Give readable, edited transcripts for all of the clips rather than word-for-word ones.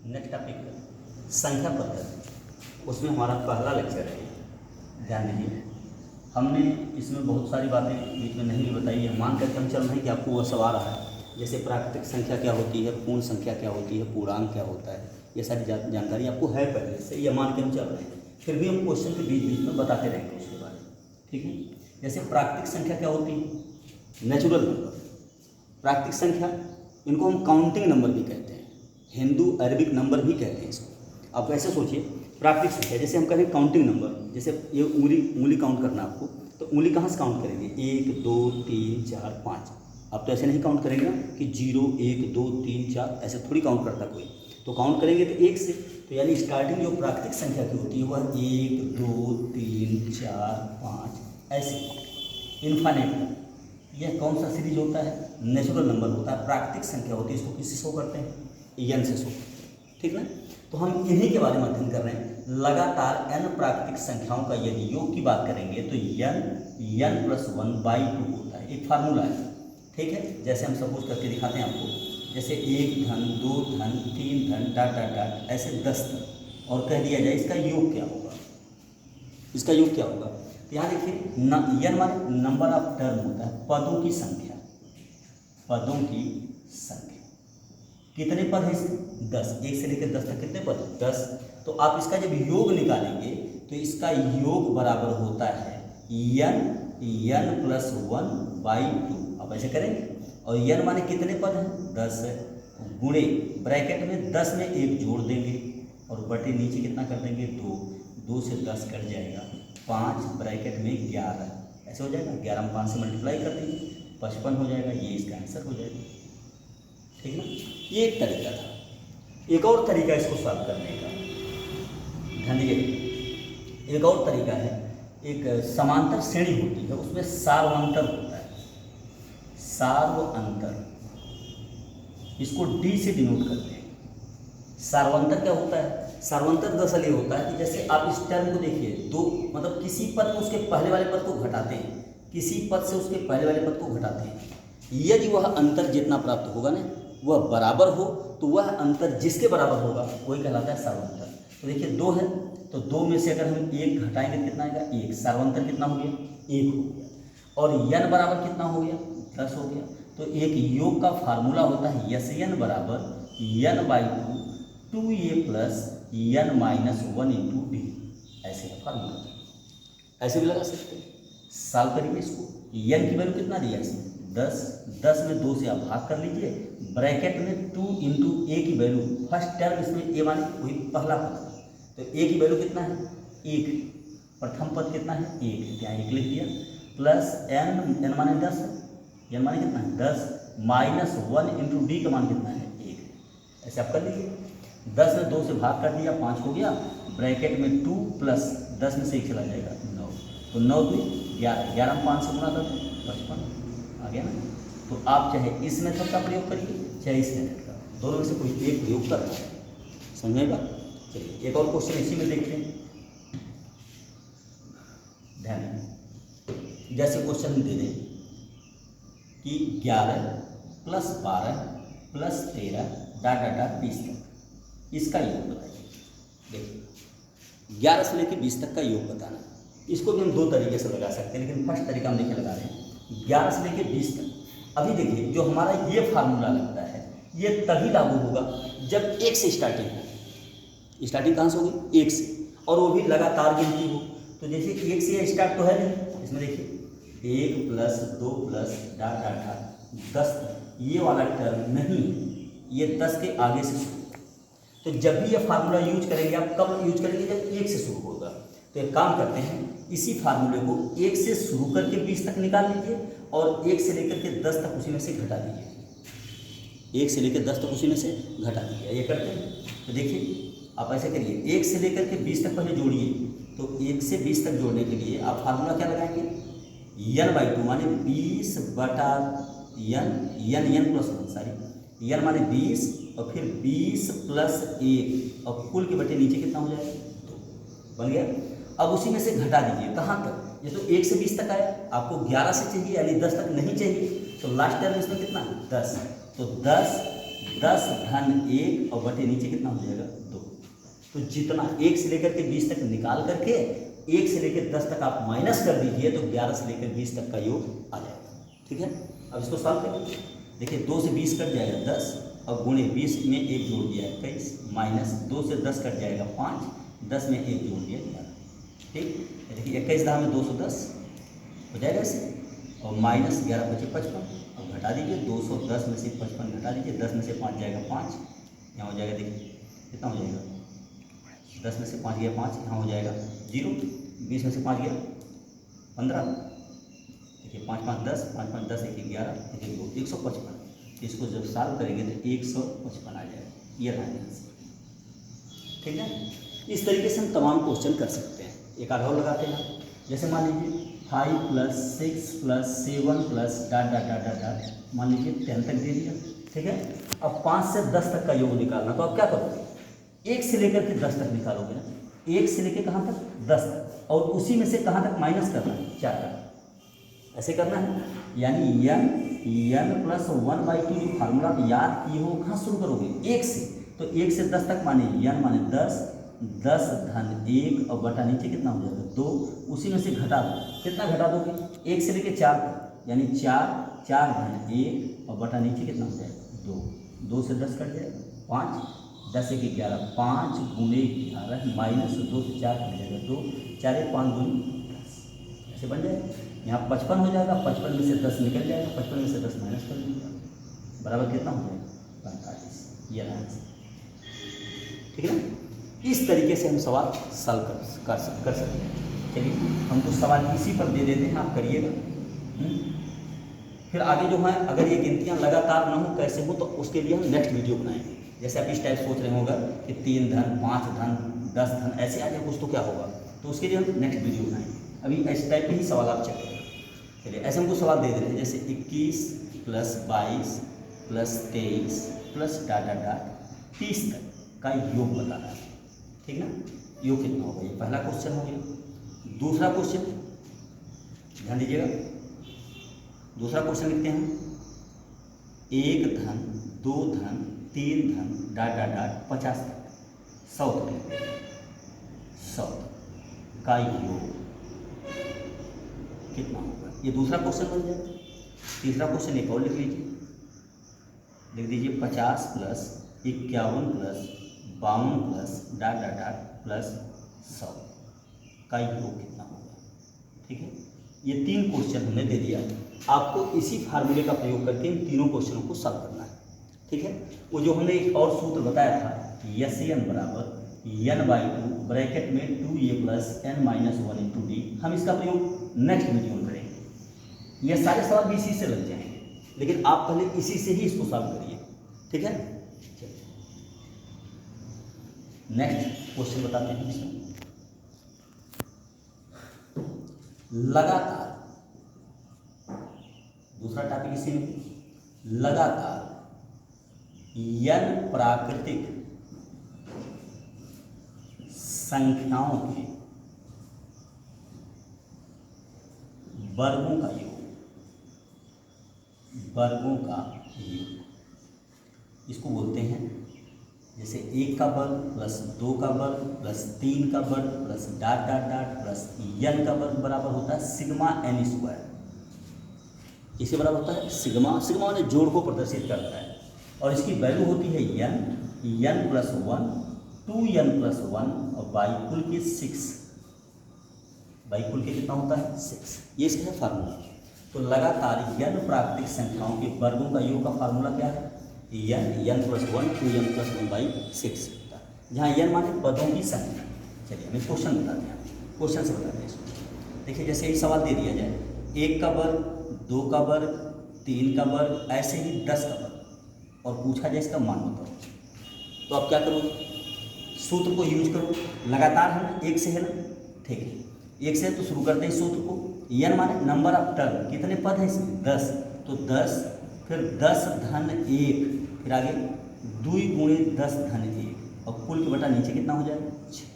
Next topic संख्या पद्धति, उसमें हमारा पहला लेक्चर है। ध्यान दीजिए, हमने इसमें बहुत सारी बातें बीच में नहीं भी बताई है। मान करके हम चल रहे हैं कि आपको वह सब आ रहा है, जैसे प्राकृतिक संख्या क्या होती है, पूर्ण संख्या क्या होती है, पूर्णांक क्या होता है, ये सारी जानकारी आपको है पहले से, ये मान के हम चल रहे हैं। फिर भी हम क्वेश्चन के बीच बीच में बताते रहेंगे उसके बारे में, ठीक है। जैसे प्राकृतिक संख्या क्या होती है, नेचुरल नंबर। प्राकृतिक संख्या, इनको हम काउंटिंग नंबर भी कहते हैं, हिंदू अरबिक नंबर भी कहते हैं इसको। आप ऐसे सोचिए, प्राकृतिक संख्या जैसे हम कहें काउंटिंग नंबर, जैसे ये उंगली काउंट करना आपको, तो उंगली कहाँ से काउंट करेंगे, 1 2 3 4 5। आप तो ऐसे नहीं काउंट करेंगे ना कि 0 1 2 3 4, ऐसे थोड़ी काउंट करता कोई। तो काउंट करेंगे तो 1 से, तो यानी स्टार्टिंग जो प्राकृतिक संख्या की होती है वह 1 2 3 4 5 ऐसे इन्फाइनाइट। यह कौन सा सीरीज होता है, नेचुरल नंबर होता है। प्राकृतिक संख्या होती है, इसको किससे शो करते हैं, n से शो, ठीक ना। तो हम इन्हीं के बारे में अध्ययन कर रहे हैं। लगातार n प्राकृतिक संख्याओं का यदि योग की बात करेंगे तो n + 1/2 होता है, एक फार्मूला है, ठीक है। जैसे हम सपोज करके दिखाते हैं आपको, जैसे 1 धन 2 धन 3 धन डाट डाट डाट ऐसे 10 तक, और कह दिया जाए इसका योग क्या होगा, इसका योग क्या होगा। तो यहाँ देखिए, n माने नंबर ऑफ टर्म होता है, पदों की संख्या, पदों की संख्या। कितने पद है इसमें, 10। 1 से लेकर 10 तक कितने पद, 10। तो आप इसका जब योग निकालेंगे तो इसका योग बराबर होता है n + 1/2। आप ऐसे करेंगे, और n माने कितने पद हैं, 10 है, गुणे ब्रैकेट में 10 में 1 जोड़ देंगे, और बटे नीचे कितना कर देंगे, 2 से 10 कट जाएगा, 5 ब्रैकेट में 11, ऐसे हो जाएगा। 11 में 5 से मल्टीप्लाई कर देंगे, 55 हो जाएगा, ये इसका आंसर हो जाएगा, ठीक ना। ये एक तरीका था। एक और तरीका इसको सॉल्व करने का, ध्यान दीजिए, एक और तरीका है। एक समांतर श्रेणी होती है, उसमें सार्वंतर होता है, सार्वंतर, इसको D से डिनोट करते हैं। सार्वंतर क्या होता है, सार्वंतर दरअसल ये होता है कि जैसे आप इस टर्म को देखिए, दो मतलब किसी पद में उसके पहले वाले पद को घटाते हैं, किसी पद से उसके पहले वाले पद को घटाते हैं। यदि वह अंतर जितना प्राप्त होगा ना वह बराबर हो, तो वह अंतर जिसके बराबर होगा वही कहलाता है सार्वंतर। तो देखिए 2 है, तो 2 में से अगर हम 1 घटाएंगे तो कितना आएगा, 1। सार्वंतर कितना हो गया, 1 हो गया। और n बराबर कितना हो गया, 10 हो गया। तो एक योग का फार्मूला होता है Sn बराबर n/2 2a + n - 1 × d, ऐसे का फार्मूला, ऐसे भी लगा सकते हैं। सॉल्व करिए इसको। n की वैल्यू कितना दिया इसमें, 10। 10 में 2 से आप भाग कर लीजिए, ब्रैकेट में 2 × a की वैल्यू, फर्स्ट टर्म इसमें a माने वही पहला पद, तो a की वैल्यू कितना है, 1। प्रथम पद कितना है, 1, यहाँ 1 लिख दिया, प्लस n माने 10 है, n माने कितना है, 10 - 1 × d का मान कितना है, 1। ऐसे आप कर लीजिए। 10 में 2 से भाग कर दिया, 5 हो गया, ब्रैकेट में 2 प्लस 10 में से 1 चला जाएगा, 9। तो 9 2 11, 11 में 5 से गुणा कर दो, 55 आ गया ना। तो आप चाहे इस मेथड का प्रयोग करिए, चाहे इस मेथड का, दोनों में से कोई एक प्रयोग कर रहा है, समझेगा। चलिए एक और क्वेश्चन इसी में देखते हैं, ध्यान दें। जैसे क्वेश्चन दे दें कि 11 + 12 + 13 डाट डाट डाट 20 तक, इसका योग बताइए। देखिए 11 से लेकर 20 तक का योग बताना, इसको भी हम 2 तरीके से लगा सकते हैं, लेकिन फर्स्ट तरीका हम देखिए लगा रहे हैं 11 से लेकर 20 तक। अभी देखिए जो हमारा ये फार्मूला लगता है ये तभी लागू होगा जब 1 से स्टार्टिंग हो। स्टार्टिंग कहाँ से होगी, 1 से, और वो भी लगातार गिनती हो। तो जैसे 1 से स्टार्ट तो है नहीं, इसमें देखिए 1 + 2 + डाट डाट डाट 10 तक, ये वाला टर्म नहीं है, ये 10 के आगे से शुरू। तो जब भी ये फार्मूला यूज करेंगे आप, कब यूज करेंगे, जब 1 से शुरू होगा। तो एक काम करते हैं, इसी फार्मूले को 1 से शुरू करके 20 तक निकाल लीजिए, और 1 से लेकर के 10 तक उसी में से घटा दीजिए। 1 से लेकर 10 तक उसी में से घटा दीजिए, ये करते हैं। तो देखिए आप ऐसे करिए, 1 से लेकर के 20 तक पहले जोड़िए। तो 1 से 20 तक जोड़ने के लिए आप फार्मूला क्या लगाएंगे, n/2 माने 20 बटा n + 1, सॉरी n माने 20, और फिर 20 + 1, और कुल के बटे नीचे कितना हो जाएगा, 2 बन गया। अब उसी में से घटा दीजिए, कहाँ तक, ये तो 1 से 20 तक आया, आपको 11 से चाहिए, यानी 10 तक नहीं चाहिए, तो लास्ट टर्म इसमें कितना, 10। तो 10 10 धन 1 और बटे नीचे कितना हो जाएगा 2। तो जितना 1 से लेकर के 20 तक निकाल करके 1 से लेकर 10 तक आप माइनस कर दीजिए तो 11 से लेकर 20 तक का योग आ जाएगा। ठीक है, अब इसको सॉल्व करिए। देखिए 2 से 20 कट जाएगा 10 और गुणे 20 में 1 जोड़ दिया 21 माइनस 2 से 10 कट जाएगा 5, 10 में 1 जोड़ दिया 11। ठीक, देखिए 21 दाम में 210 हो जाएगा इसे, और माइनस 11 बचे 55। अब घटा दीजिए 210 में से 55 घटा दीजिए, 10 में से 5 जाएगा 5, यहाँ हो जाएगा। देखिए कितना हो जाएगा, 10 में से 5 गया 5, यहाँ हो जाएगा 0। 20 में से 5 गया 15, देखिए 5 5 10, 5 5 10, 1 11, 1 2, 155। इसको जब सॉल्व करेंगे तो 155 आ जाएगा, ये रहा आंसर। ठीक है, इस तरीके से हम तमाम क्वेश्चन कर सकते हैं। एक आधा और लगाते हैं, जैसे मान लीजिए 5 + 6 + 7 + dot dot dot dot dot, मान लीजिए 10 तक दे दिया। ठीक है, अब 5 से 10 तक का योग निकालना, तो आप क्या करोगे, 1 से लेकर के 10 तक निकालोगे ना, 1 से लेकर कहाँ तक 10 तक, और उसी में से कहाँ तक माइनस करना है 4 तक, ऐसे करना है। यानी n + 1/2 जो फार्मूला याद किए हो कहाँ शुरू करोगे, 1 से, तो 1 से 10 तक माने n माने 10, 10 धन 1 और बटा नीचे कितना हो जाएगा 2, उसी में से घटा दो, कितना घटा दोगे 1 से लेकर 4 तक, यानी 4 धन 1 और बटा नीचे कितना हो जाएगा 2, 2 से 10 कट जाएगा 5, 10 1 11, 5 गुणे 11 माइनस 2 से 4 कट जाएगा 2, 4 1 5 2 10, ऐसे बन जाएगा। यहाँ 55 हो जाएगा, 55 में से 10 निकल जाएगा, 55 में से 10 माइनस कर दीजिए, बराबर कितना हो जाएगा 45, ये रहा आंसर। ठीक है ना, इस तरीके से हम सवाल सॉल्व कर सकते हैं। चलिए हम कुछ सवाल इसी पर दे देते हैं, आप करिएगा। फिर आगे जो है, अगर ये गिनतियाँ लगातार ना हो कैसे हो, तो उसके लिए हम नेक्स्ट वीडियो बनाएंगे। जैसे आप इस टाइप सोच रहे होगा कि 3 धन 5 धन 10 धन ऐसे आ जाए कुछ, तो क्या होगा, तो उसके लिए हम नेक्स्ट वीडियो बनाएंगे। अभी इस टाइप के ही सवाल आप चेक करें। चलिए ऐसे हमको सवाल दे रहे हैं, जैसे 21 + 22 + 23 + डाट डाट डाट 30 तक का योग बताना है। ठीक ना, योग कितना होगा, ये पहला क्वेश्चन हो गया। दूसरा क्वेश्चन ध्यान दीजिएगा, दूसरा क्वेश्चन लिखते हैं 1 धन 2 धन 3 धन डाट डाट डाट 50 तक 100 तक 100 का योग कितना होगा, ये दूसरा क्वेश्चन बन जाएगा। तीसरा क्वेश्चन एक और लिख लीजिए, लिख दीजिए 50 + 51 + 52 + डाट डाट डाट +100 का योग कितना होगा। ठीक है, ये 3 क्वेश्चन हमने दे दिया, आपको इसी फार्मूले का प्रयोग करके इन तीनों क्वेश्चनों को सॉल्व करना है। ठीक है, वो जो हमने एक और सूत्र बताया था, SN = n/2 ब्रैकेट में 2a + n - 1 × d, हम इसका प्रयोग नेक्स्ट वीडियो में करेंगे। ये सारे सवाल भी इसी से लग जाएंगे, लेकिन आप पहले इसी से ही इसको सॉल्व करिए। ठीक है, नेक्स्ट क्वेश्चन बताते हैं इसमें, लगातार, दूसरा टॉपिक इसी में, लगातार n प्राकृतिक संख्याओं के वर्गों का योग, वर्गों का योग इसको बोलते हैं, जैसे 1 का वर्ग + 2 का वर्ग + 3 का वर्ग + डाट डाट डाट + n का वर्ग बराबर होता है σn²। इसे बराबर होता है सिग्मा, सिग्मा ने जोड़ को प्रदर्शित करता है, और इसकी वैल्यू होती है n + 1 2n + 1 और बाई कुल के 6, बाई कुल के कितना होता है 6, ये इसका है फार्मूला। तो लगातार n प्राकृतिक संख्याओं के वर्गों का योग का फार्मूला क्या है, n + 1 2n + 1/6 होता है, जहाँ n माने पदों की संख्या। चलिए हमें क्वेश्चन बताते हैं, क्वेश्चन से बताते हैं इसको। देखिए जैसे एक सवाल दे दिया जाए, 1 का वर्ग 2 का वर्ग 3 का वर्ग ऐसे ही 10 का वर्ग, और पूछा जाए इसका मान बताओ, तो आप क्या करोगे, सूत्र को यूज करो, लगातार है ना, 1 से है ना। ठीक है, 1 से तो शुरू करते हैं सूत्र को, n माने नंबर ऑफ टर्म, कितने पद हैं इसमें 10, तो 10 फिर 10 धन 1, फिर आगे 2 गुणे 10 धन 1 और कुल के बटा नीचे कितना हो जाएगा 6।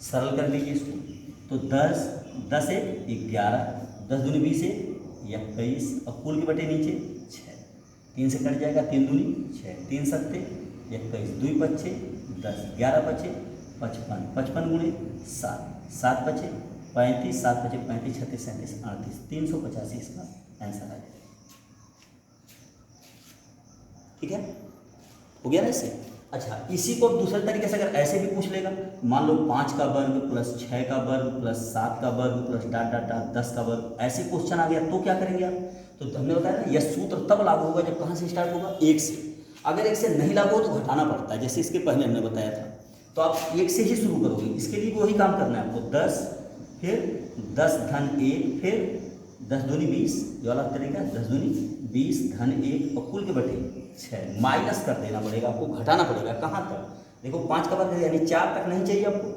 सरल कर लीजिए इसको, तो 10 10 1 11, 10 दूनी 20 21 और कुल के बटे नीचे 6। 3 से कट जाएगा, 3 दूनी 6, 3 सत्ते 21, 2 पच्चे 10, 11 पच्चे 55, 55 गुणे 7, 7 पच्चे 35, 7 पच्चे 35, 36, 37, 38, 385 इसका आंसर आ जाएगा। ठीक है, हो गया ना इससे। अच्छा, इसी को दूसरे तरीके से अगर ऐसे भी पूछ लेगा, मान लो 5 का वर्ग प्लस 6 का वर्ग प्लस 7 का वर्ग प्लस डाट डाट डाट 10 का वर्ग, ऐसे क्वेश्चन आ गया तो क्या करेंगे आप? तो हमने बताया ना, यह सूत्र तब लागू होगा जब कहाँ से स्टार्ट होगा, 1 से। अगर 1 से नहीं लागू हो तो घटाना पड़ता है, जैसे इसके पहले हमने बताया था। तो आप 1 से ही शुरू करोगे, इसके लिए वही काम करना है आपको। 10 फिर 10 धन 1 फिर 10 दूनी 20, ये वाला तरीका 10 दूनी 20 धन 1 और कुल के बटे 6 माइनस कर देना पड़ेगा आपको, घटाना पड़ेगा। कहाँ तक? देखो 5 का वर्ग यानी 4 तक नहीं चाहिए आपको,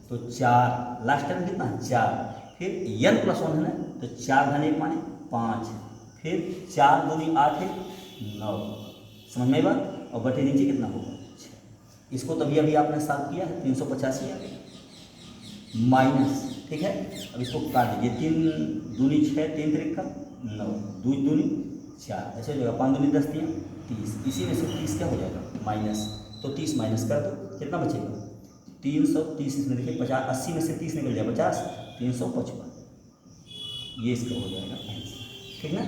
तो 4 लास्ट टाइम कितना 4, फिर n प्लस 1 है ना, तो 4 धन 1 माने 5, फिर 4 दूनी 8 है 9, समझ में बात। और बटे नीचे कितना होगा 6। इसको तभी अभी आपने साफ किया है, 385 आ गया माइनस। ठीक है, अब इसको काट दीजिए, 3 दूनी 6, 3 त्रिक का 9, 2 दूनी 4, ऐसे हो जाएगा, 5 दूनी 10 दिया 30, इसी में से 30 क्या हो जाएगा माइनस, तो 30 माइनस कर दो, कितना बचेगा 330, इसमें देखिए 50, 80 में से 30 निकल जाए 50, 355, ये इसका हो जाएगा आंसर। ठीक ना,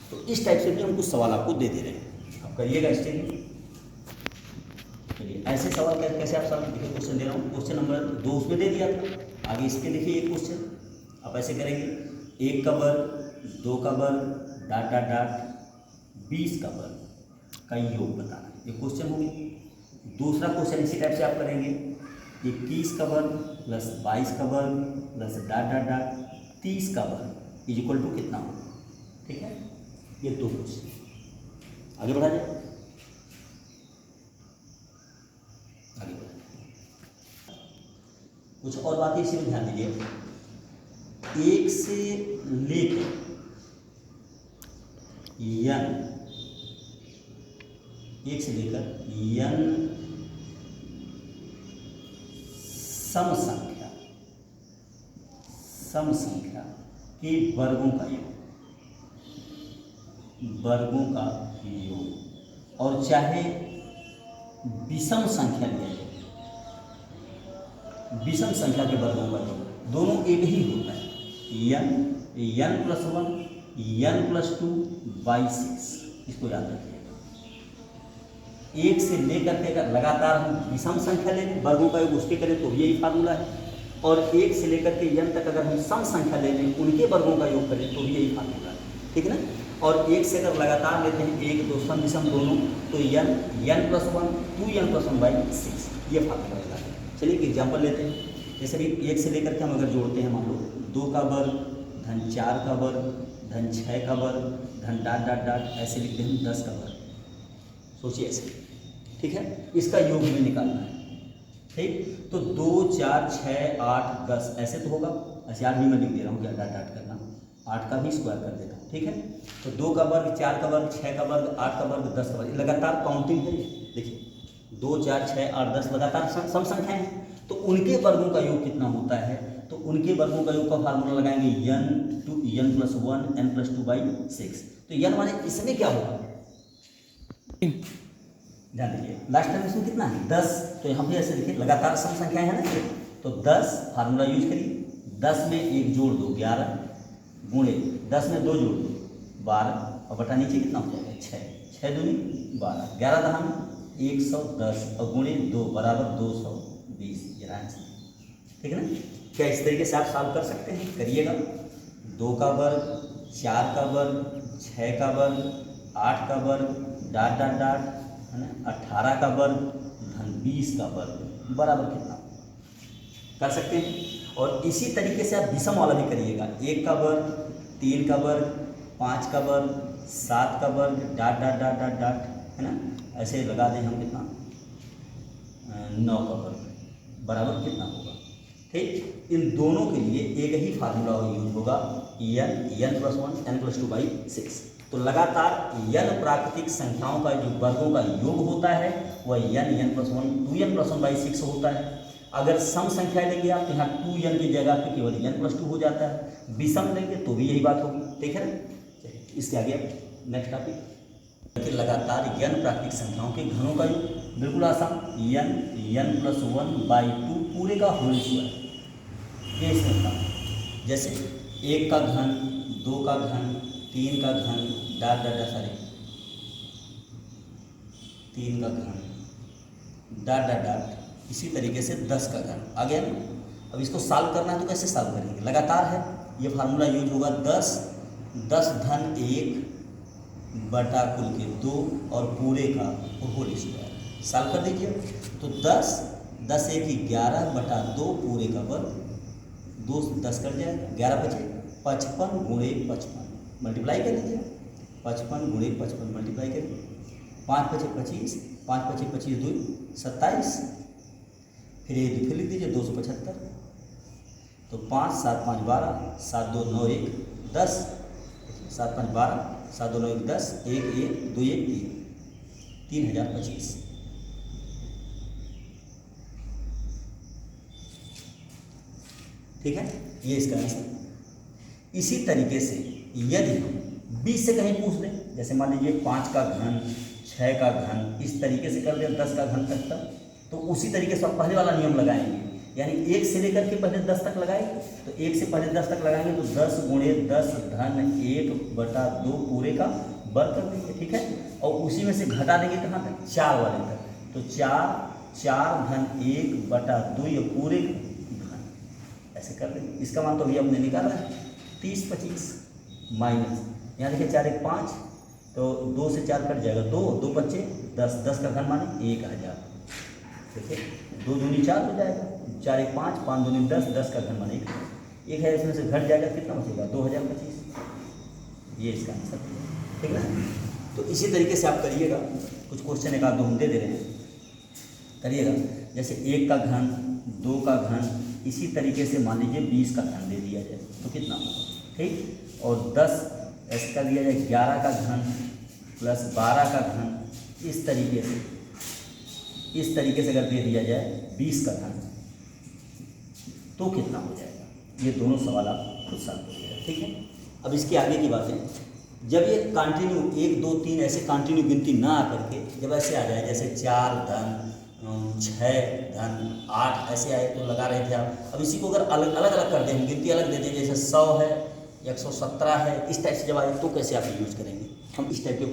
तो इस टाइप से भी हम कुछ सवाल आपको दे दे रहे हैं, आप करिएगा स्टेप। चलिए, ऐसे सवाल कैसे आप सॉल्व, देखिए क्वेश्चन दे रहा हूँ, क्वेश्चन नंबर 2 उसमें दे दिया था, आगे इसके देखिए एक क्वेश्चन आप ऐसे करेंगे, 1 का वर्ग 2 का वर्ग डाट डाट डाट 20 का वर्ग का योग बताना, ये क्वेश्चन हो गया। दूसरा क्वेश्चन इसी टाइप से आप करेंगे, 21 का वर्ग प्लस 22 का वर्ग प्लस डाट डाट डाट 30 का वर्ग इज इक्वल टू कितना हो। ठीक है, ये 2 क्वेश्चन आगे बढ़ा जाए, आगे बढ़ा। कुछ और बातें इसी में ध्यान दीजिए, 1 से लेकर n, 1 से लेकर n सम संख्या के वर्गों का योग, और चाहे विषम संख्या लिया जाए, विषम संख्या के वर्गों का योग, दोनों एक ही होता है, n plus 1 n plus 2 by 6, इसको याद रखिएगा। 1 से लेकर के अगर लगातार हम विषम संख्या ले लें, वर्गों का योग उसके करें तो भी यही फार्मूला है, और 1 से लेकर के n तक अगर हम सम संख्या ले लें, उनके वर्गों का योग करें तो भी यही फार्मूला है। ठीक है ना, और 1 से अगर लगातार लेते हैं 1 2 सम विषम दोनों, तो n plus 1 2n plus 1 by 6, ये फार्मूला होता है। चलिए एक एग्जाम्पल लेते हैं, जैसे भी 1 से लेकर के हम अगर जोड़ते हैं, मान लो 2 का वर्ग धन 4 का वर्ग धन 6 का वर्ग धन डाट डाट डाट, ऐसे लिखते हैं 10 का वर्ग, सोचिए ऐसे। ठीक है, इसका योग हमें निकालना है। ठीक, तो 2 4 6 8 10 ऐसे तो होगा, ऐसे 8 भी मैं लिख दे रहा हूँ, क्या डाट डाट करना, 8 का भी स्क्वायर कर देता हूँ। ठीक है, तो 2 का वर्ग 4 का वर्ग 6 का वर्ग 8 का वर्ग 10 का वर्ग, लगातार काउंटिंग है। देखिए 2 4 6 8 10 लगातार सम संख्याएं हैं, तो उनके वर्गों का योग कितना होता है, तो उनके वर्गों का योग का फार्मूला लगाएंगे n plus 1 n plus 2 by 6। तो n माने इसमें क्या होगा, ध्यान दीजिए, लास्ट टाइम इसमें कितना है 10, तो यहाँ पे ऐसे देखिए लगातार सम संख्याएं हैं ना, तो 10 फार्मूला यूज करिए, 10 में 1 जोड़ दो 11 गुणे 10 में 2 जोड़ दो 12, और बटा नीचे कितना हो जाएगा 6, 6 दूनी 12, 11 दहान 110 और गुणे 2 बराबर 220, ये आंसर। ठीक है ना, क्या इस तरीके से आप सॉल्व कर सकते हैं, करिएगा। 2 का वर्ग 4 का वर्ग 6 का वर्ग 8 का वर्ग डाट डाट डाट है ना, 18 का वर्ग धन 20 का वर्ग बराबर कितना कर सकते हैं। और इसी तरीके से आप विषम वाला भी करिएगा, 1 का वर्ग 3 का वर्ग 5 का वर्ग 7 का वर्ग dot dot dot dot dot है ना, ऐसे लगा दें हम कितना 9 का वर्ग बराबर कितना होगा। ठीक, इन दोनों के लिए एक ही फार्मूला यूज होगा, n plus 1 n plus 2 by 6। तो लगातार n प्राकृतिक संख्याओं का जो वर्गों का योग होता है वह n plus 1 2n plus 1 by 6 होता है। अगर सम संख्या लेंगे आप, यहाँ 2n की जगह पे केवल n प्लस 2 हो जाता है, विषम लेंगे तो भी यही बात होगी। ठीक है ना, इसके आगे नेक्स्ट टॉपिक। कि लगातार n प्राकृतिक संख्याओं के घनों का योग, बिल्कुल आसान, n+1/2 पूरे का होल स्क्वायर, ये इसमें था। जैसे 1 का घन, 2 का घन, 3 का घन, डॉट डॉट डॉट, सॉरी 3 का घन, डॉट डॉट डॉट, इसी तरीके से 10 का घन आ गया ना। अब इसको सॉल्व करना है तो कैसे सॉल्व करेंगे, लगातार है, ये फार्मूला यूज होगा 10 धन 1 बटा कुल के 2 और पूरे का होल स्क्वायर, सॉल्व कर दीजिए। तो 10 1 11 बटा 2 पूरे का वर्ग, 2 10 कट जाएगा, 11 बचे, 55 गुणे 55 मल्टीप्लाई कर लीजिए, 55 गुणे 55 मल्टीप्लाई करिए, 5 बचे 25, 5 बचे 25 2 27, फिर ये फिर लिख दीजिए 275। तो 5 7 5 12, 7 2 9 1 10, 7 5 12, 7 2 9 1 10, 1 1 2 1 3, 3025। ठीक है, ये इसका आंसर। इसी तरीके से यदि हम 20 से कहीं पूछ दें, जैसे मान लीजिए 5 का घन, 6 का घन, इस तरीके से कर दें 10 का घन तक, तो उसी तरीके से हम पहले वाला नियम लगाएंगे, यानी 1 से लेकर के पहले 10 तक लगाएंगे। तो 1 से पहले 10 तक लगाएंगे तो 10 गुणे 10 धन 1 बटा 2 पूरे का वर्ग कर देंगे। ठीक है, और उसी में से घटा देंगे कहाँ तक, 4 वाले तक, तो 4 धन 1 बटा 2 ये पूरे घन, ऐसे कर देंगे। इसका मान तो अभी हमने निकाला है 30 25 माइनस, यहाँ देखिए 4 1 5, तो 2 से 4 कट जाएगा, 2 2 बच्चे 10, 10 का घन माने 1000, देखिए 2 दूनी 4 हो जाएगा, 4 1 5, 5 दूनी 10, 10 का घन माने 1 है, इसमें से घट जाएगा, कितना बचेगा 2025, ये इसका आंसर है। ठीक है, तो इसी तरीके से आप करिएगा, कुछ क्वेश्चन एक आध दो हम दे दे रहे हैं, करिएगा। जैसे 1 का घन, 2 का घन, इसी तरीके से मान लीजिए 20 का घन दे दिया जाए तो कितना होगा, ठीक, और 10 ऐसे कर दिया जाए 11 का घन प्लस 12 का घन, इस तरीके से अगर दे दिया जाए 20 का घन तो कितना हो जाएगा, ये दोनों सवाल आप खुद सॉल्व करिएगा। ठीक है, अब इसके आगे की बातें, जब ये कंटिन्यू 1 2 3 ऐसे कंटिन्यू गिनती ना आकर के जब ऐसे आ जाए, जैसे 4 धन 6 धन 8 ऐसे आए तो लगा रहे थे आप, अब इसी को अगर अलग अलग कर दें, हम गिनती अलग दे दें, जैसे 100 है 117 है, इस टाइप से जब आए तो कैसे आप यूज करेंगे, हम इस टाइप के